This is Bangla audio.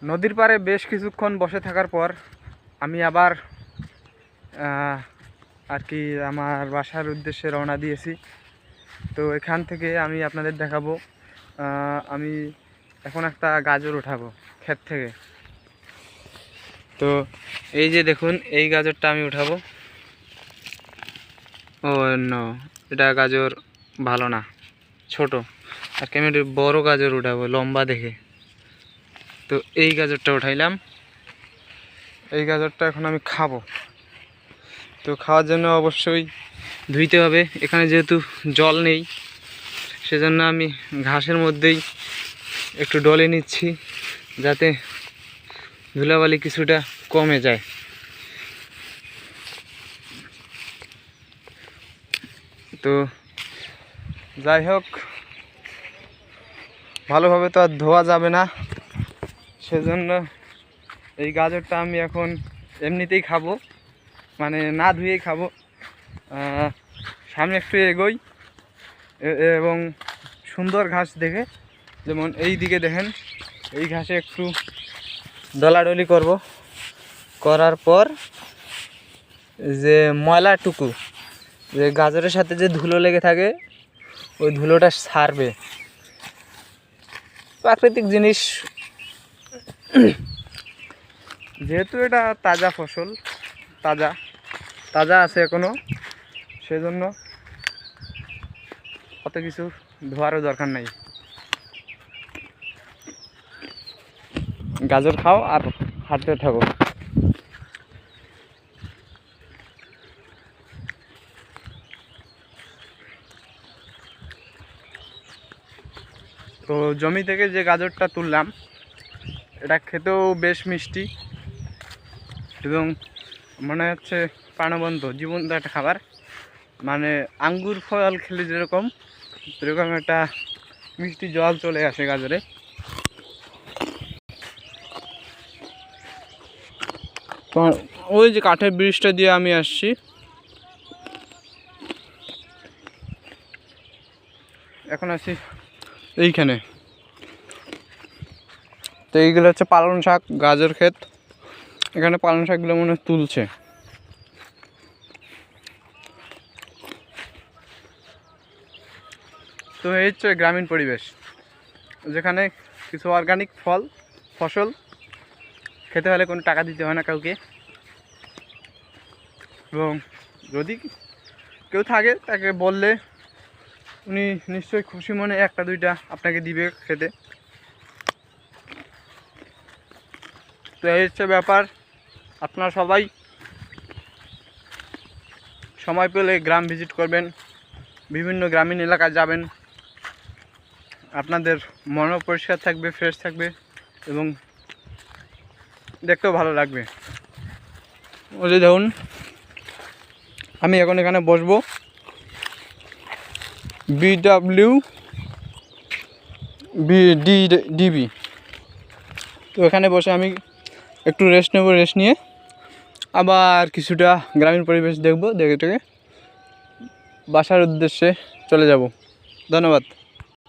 নদীর পাড়ে বেশ কিছুক্ষণ বসে থাকার পর আমি আবার আর কি আমার বাসার উদ্দেশ্যে রওনা দিয়েছি। তো এখান থেকে আমি আপনাদের দেখাবো আমি এখন একটা গাজর উঠাবো ক্ষেত থেকে। তো এই যে দেখুন, এই গাজরটা আমি উঠাবো। ও নো, এটা গাজর ভালো না, ছোট। আর কি আমি একটু বড় গাজর উঠাবো, লম্বা দেখে। তো এই গাজরটা উঠাইলাম। এই গাজরটা এখন আমি খাবো। তো খাওয়ার জন্য অবশ্যই ধুইতে হবে। এখানে যেহেতু জল নেই, সেজন্য আমি ঘাসের মধ্যেই একটু ডলে নিচ্ছি, যাতে ধুলাবালি কিছুটা কমে যায়। তো যাই হোক, ভালোভাবে তো আর ধোয়া যাবে না, সেজন্য এই গাজরটা আমি এখন এমনিতেই খাবো, মানে না ধুয়েই খাবো। সামনে একটু এগোই এবং সুন্দর ঘাস দেখে, যেমন এই দিকে দেখেন, এই ঘাসে একটু ডলাডলি করব। করার পর যে ময়লাটুকু, যে গাজরের সাথে যে ধুলো লেগে থাকে, ওই ধুলোটা ছাড়বে। প্রাকৃতিক জিনিস, যেহেতু এটা তাজা ফসল, তাজা তাজা আছে এখনও, সেজন্য কত কিছু ধোয়ারও দরকার নাই। গাজর খাও আর হাঁটতে থাকো। তো জমি থেকে যে গাজরটা তুললাম, এটা খেতেও বেশ মিষ্টি এবং মনে হচ্ছে প্রাণবন্ত, জীবন্ত একটা খাবার। মানে আঙ্গুর ফল খেলে যেরকম, সেরকম একটা মিষ্টি জল চলে আসে গাজরে। ওই যে কাঠের ব্রিজটা দিয়ে আমি আসছি, এখন আছি এইখানে। তো এইগুলো হচ্ছে পালং শাক, গাজর ক্ষেত। এখানে পালং শাকগুলো মনে হয় তুলছে। তো এই হচ্ছে গ্রামীণ পরিবেশ, যেখানে কিছু অর্গানিক ফসল খেতে হলে কোনো টাকা দিতে হয় না কাউকে, এবং যদি কেউ থাকে তাকে বললে উনি নিশ্চয়ই খুশি মনে একটা দুইটা আপনাকে দিবে খেতে। তো এই হচ্ছে ব্যাপার। আপনারা সবাই সময় পেলে গ্রাম ভিজিট করবেন, বিভিন্ন গ্রামীণ এলাকায় যাবেন। আপনাদের মনও পরিষ্কার থাকবে, ফ্রেশ থাকবে এবং দেখতেও ভালো লাগবে। ওই যে দেখুন, আমি এখন এখানে বসবো, DB। তো এখানে বসে আমি একটু রেস্ট নেব, রেস্ট নিয়ে আবার কিছুটা গ্রামীণ পরিবেশ দেখব, দেখে বাসার উদ্দেশ্যে চলে যাব। ধন্যবাদ।